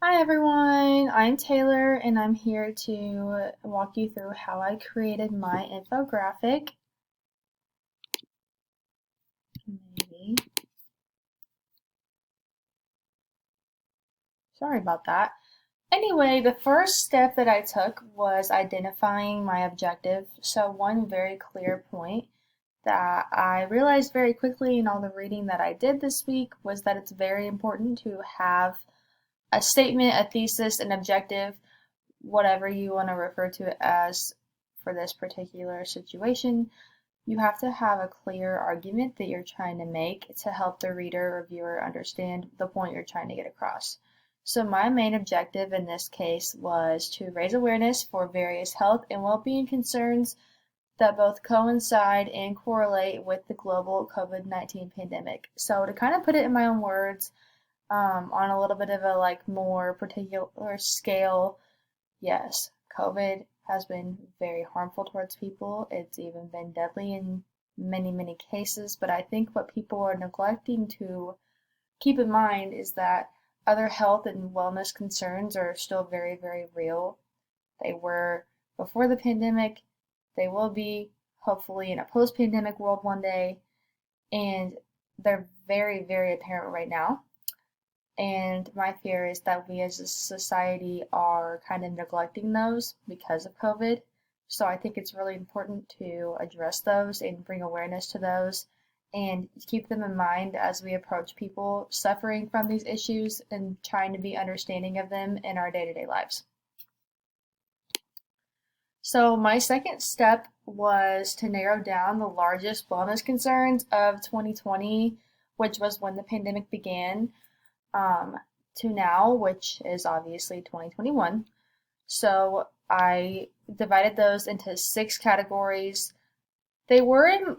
Hi everyone, I'm Taylor and I'm here to walk you through how I created my infographic. Maybe. Sorry about that. Anyway, the first step that I took was identifying my objective. So one very clear point that I realized very quickly in all the reading that I did this week was that it's very important to have a statement, a thesis, an objective, whatever you want to refer to it as for this particular situation. You have to have a clear argument that you're trying to make to help the reader or viewer understand the point you're trying to get across. So, my main objective in this case was to raise awareness for various health and well being concerns that both coincide and correlate with the global COVID-19 pandemic. So, to kind of put it in my own words, on a little bit of a more particular scale, yes, COVID has been very harmful towards people. It's even been deadly in many, many cases. But I think what people are neglecting to keep in mind is that other health and wellness concerns are still very, very real. They were before the pandemic, they will be hopefully in a post pandemic world one day, and they're very, very apparent right now. And my fear is that we as a society are kind of neglecting those because of COVID. So I think it's really important to address those and bring awareness to those and keep them in mind as we approach people suffering from these issues and trying to be understanding of them in our day to day lives. So, my second step was to narrow down the largest wellness concerns of 2020, which was when the pandemic began, um, to now, which is obviously 2021. So I divided those into six categories. They were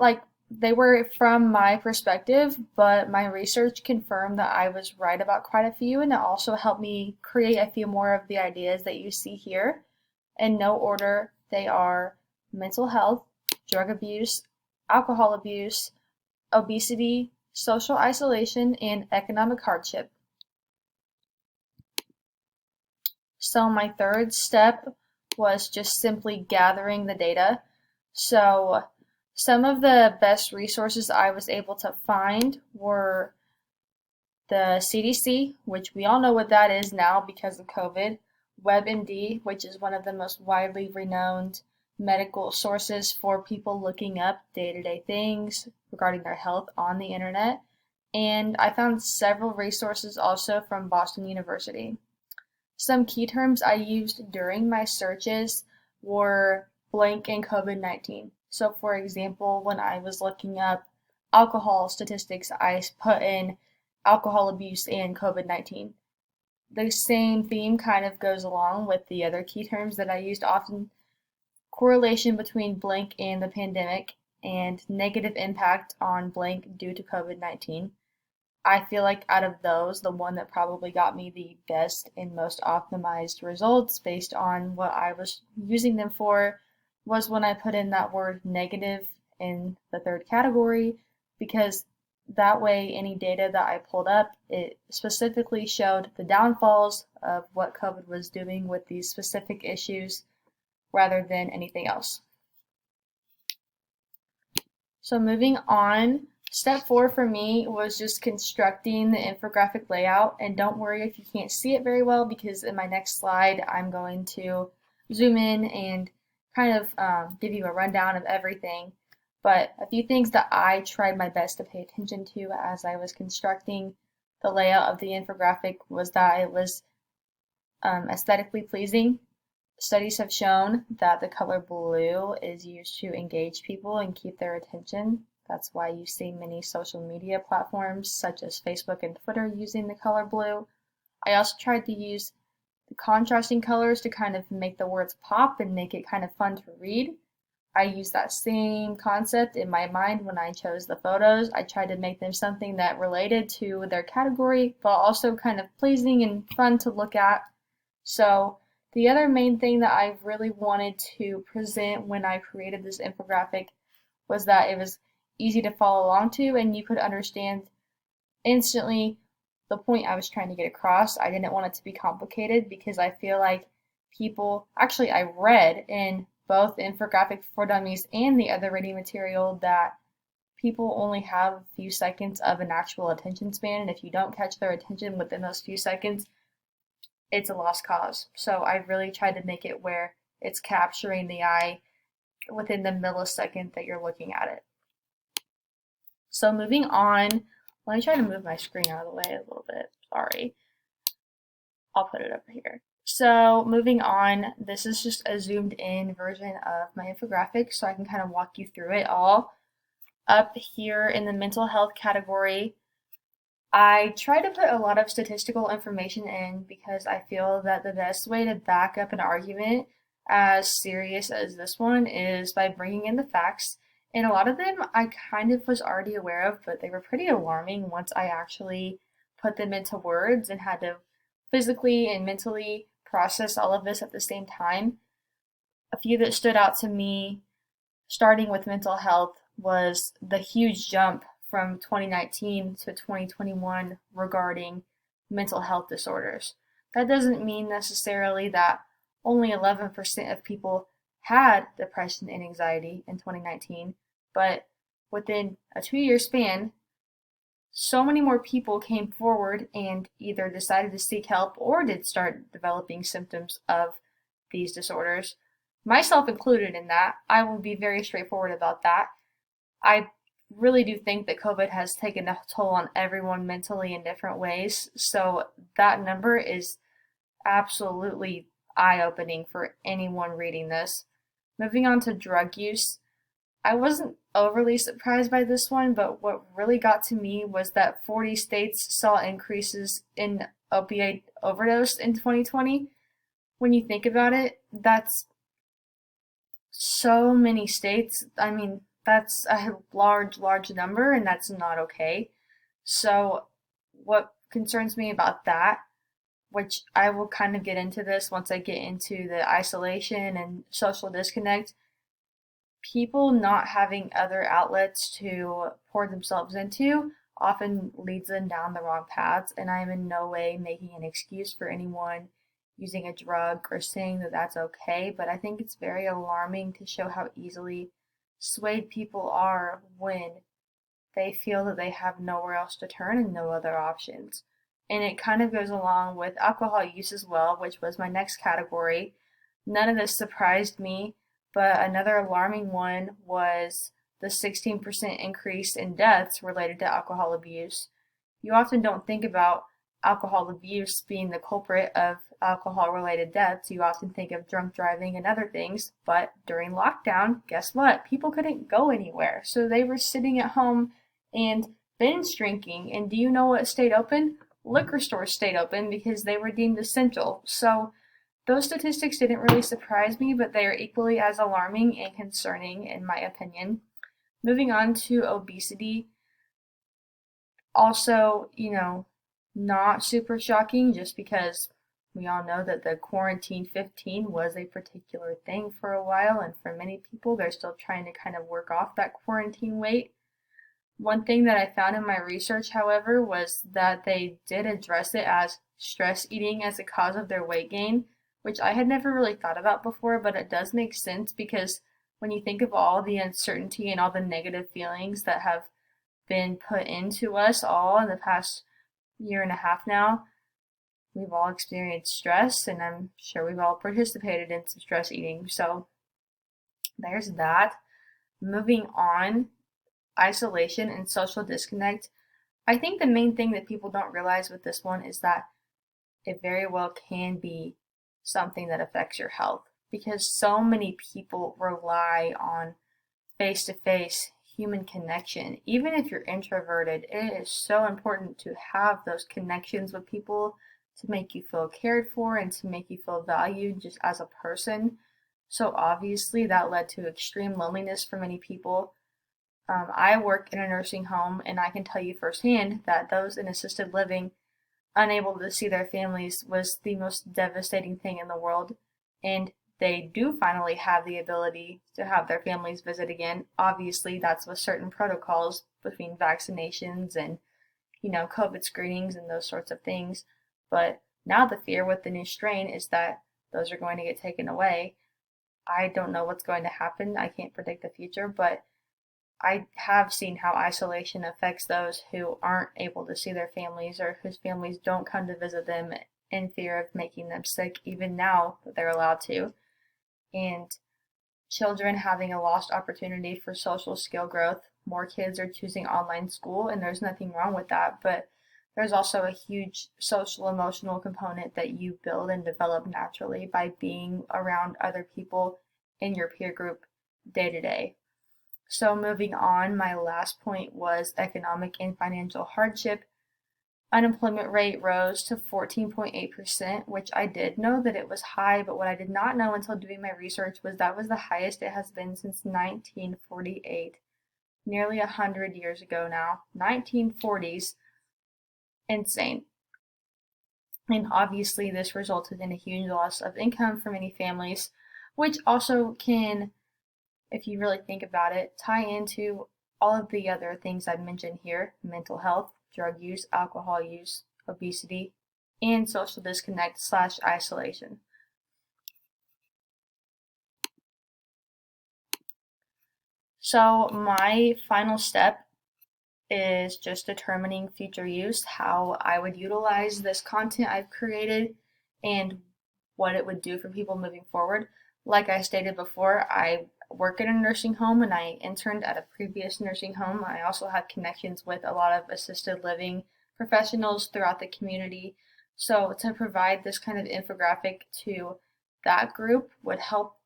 they were from my perspective, but my research confirmed that I was right about quite a few, and it also helped me create a few more of the ideas that you see here. In no order, they are mental health, drug abuse, alcohol abuse, obesity, social isolation, and economic hardship. So my third step was just simply gathering the data. So some of the best resources I was able to find were the CDC, which we all know what that is now because of COVID, WebMD, which is one of the most widely renowned medical sources for people looking up day-to-day things regarding their health on the internet. And I found several resources also from Boston University. Some key terms I used during my searches were blank and COVID-19. So, for example, when I was looking up alcohol statistics, I put in alcohol abuse and COVID-19. The same theme kind of goes along with the other key terms that I used often: correlation between blank and the pandemic, and negative impact on blank due to COVID-19. I feel like out of those, the one that probably got me the best and most optimized results based on what I was using them for was when I put in that word negative in the third category, because that way any data that I pulled up, it specifically showed the downfalls of what COVID was doing with these specific issues rather than anything else. So moving on, step 4 for me was just constructing the infographic layout. And don't worry if you can't see it very well, because in my next slide I'm going to zoom in and kind of give you a rundown of everything. But a few things that I tried my best to pay attention to as I was constructing the layout of the infographic was that it was aesthetically pleasing. Studies have shown that the color blue is used to engage people and keep their attention. That's why you see many social media platforms such as Facebook and Twitter using the color blue. I also tried to use the contrasting colors to kind of make the words pop and make it kind of fun to read. I used that same concept in my mind when I chose the photos. I tried to make them something that related to their category, but also kind of pleasing and fun to look at. So the other main thing that I really wanted to present when I created this infographic was that it was easy to follow along to and you could understand instantly the point I was trying to get across. I didn't want it to be complicated because I feel like I read in both the infographic for dummies and the other reading material that people only have a few seconds of an actual attention span, and if you don't catch their attention within those few seconds, it's a lost cause. So I really tried to make it where it's capturing the eye within the millisecond that you're looking at it. So moving on, let me try to move my screen out of the way a little bit. Sorry. I'll put it over here. So moving on, this is just a zoomed in version of my infographic so I can kind of walk you through it all. Up here in the mental health category, I try to put a lot of statistical information in because I feel that the best way to back up an argument as serious as this one is by bringing in the facts. And a lot of them I kind of was already aware of, but they were pretty alarming once I actually put them into words and had to physically and mentally process all of this at the same time. A few that stood out to me, starting with mental health, was the huge jump from 2019 to 2021 regarding mental health disorders. That doesn't mean necessarily that only 11% of people had depression and anxiety in 2019, but within a 2-year span, so many more people came forward and either decided to seek help or did start developing symptoms of these disorders, myself included in that. I will be very straightforward about that. I really do think that COVID has taken a toll on everyone mentally in different ways. So that number is absolutely eye-opening for anyone reading this. Moving on to drug use, I wasn't overly surprised by this one, but what really got to me was that 40 states saw increases in opioid overdose in 2020. When you think about it, that's so many states. I mean, that's a large number, and that's not okay. So what concerns me about that, which I will kind of get into this once I get into the isolation and social disconnect, people not having other outlets to pour themselves into often leads them down the wrong paths, and I am in no way making an excuse for anyone using a drug or saying that that's okay, but I think it's very alarming to show how easily swayed people are when they feel that they have nowhere else to turn and no other options. And it kind of goes along with alcohol use as well, which was my next category. None of this surprised me, but another alarming one was the 16% increase in deaths related to alcohol abuse. You often don't think about alcohol abuse being the culprit of alcohol-related deaths. You often think of drunk driving and other things, but during lockdown, guess what? People couldn't go anywhere, so they were sitting at home and binge drinking. And do you know what stayed open? Liquor stores stayed open because they were deemed essential. So those statistics didn't really surprise me, but they are equally as alarming and concerning in my opinion. Moving on to obesity, also, not super shocking just because we all know that the quarantine 15 was a particular thing for a while, and for many people, they're still trying to kind of work off that quarantine weight. One thing that I found in my research, however, was that they did address it as stress eating as a cause of their weight gain, which I had never really thought about before, but it does make sense because when you think of all the uncertainty and all the negative feelings that have been put into us all in the past year and a half now, we've all experienced stress, and I'm sure we've all participated in some stress eating. So there's that. Moving on, isolation and social disconnect. I think the main thing that people don't realize with this one is that it very well can be something that affects your health because so many people rely on face-to-face human connection. Even if you're introverted, it is so important to have those connections with people to make you feel cared for and to make you feel valued just as a person. So obviously that led to extreme loneliness for many people. I work in a nursing home, and I can tell you firsthand that those in assisted living unable to see their families was the most devastating thing in the world. And they do finally have the ability to have their families visit again. Obviously, that's with certain protocols between vaccinations and COVID screenings and those sorts of things. But now the fear with the new strain is that those are going to get taken away. I don't know what's going to happen. I can't predict the future, but I have seen how isolation affects those who aren't able to see their families or whose families don't come to visit them in fear of making them sick, even now that they're allowed to. And children having a lost opportunity for social skill growth. More kids are choosing online school, and there's nothing wrong with that, but there's also a huge social emotional component that you build and develop naturally by being around other people in your peer group day to day. So, moving on, my last point was economic and financial hardship. Unemployment rate rose to 14.8%, which I did know that it was high, but what I did not know until doing my research was that was the highest it has been since 1948, nearly 100 years ago now. 1940s, insane. And obviously, this resulted in a huge loss of income for many families, which also can, if you really think about it, tie into all of the other things I've mentioned here: mental health, drug use, alcohol use, obesity, and social disconnect slash isolation. So my final step is just determining future use, how I would utilize this content I've created, and what it would do for people moving forward. Like I stated before, I work in a nursing home and I interned at a previous nursing home. I also have connections with a lot of assisted living professionals throughout the community. So to provide this kind of infographic to that group would help.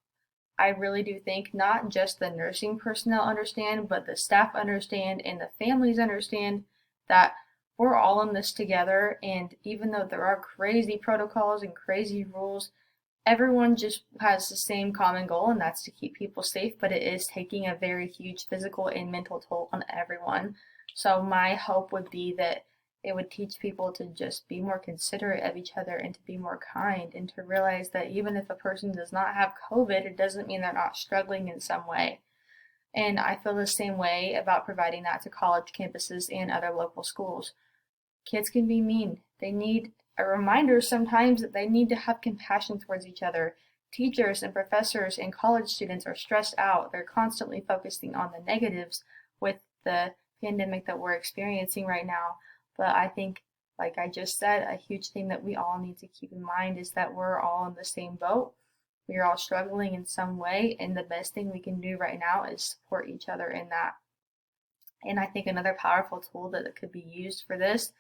I really do think not just the nursing personnel understand, but the staff understand and the families understand that we're all in this together. And even though there are crazy protocols and crazy rules, everyone just has the same common goal, and that's to keep people safe, but it is taking a very huge physical and mental toll on everyone. So my hope would be that it would teach people to just be more considerate of each other and to be more kind and to realize that even if a person does not have COVID, it doesn't mean they're not struggling in some way. And I feel the same way about providing that to college campuses and other local schools. Kids can be mean. They need a reminder sometimes that they need to have compassion towards each other. Teachers and professors and college students are stressed out. They're constantly focusing on the negatives with the pandemic that we're experiencing right now. But I think, like I just said, a huge thing that we all need to keep in mind is that we're all in the same boat. We are all struggling in some way, and the best thing we can do right now is support each other in that. And I think another powerful tool that could be used for this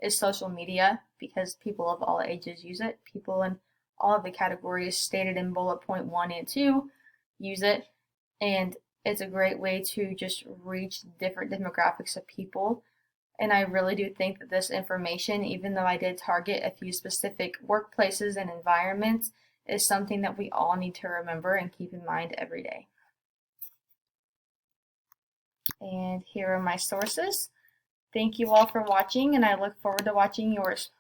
is social media, because people of all ages use it. People in all of the categories stated in bullet point 1 and 2 use it, and it's a great way to just reach different demographics of people. And I really do think that this information, even though I did target a few specific workplaces and environments, is something that we all need to remember and keep in mind every day. And here are my sources. Thank you all for watching, and I look forward to watching yours.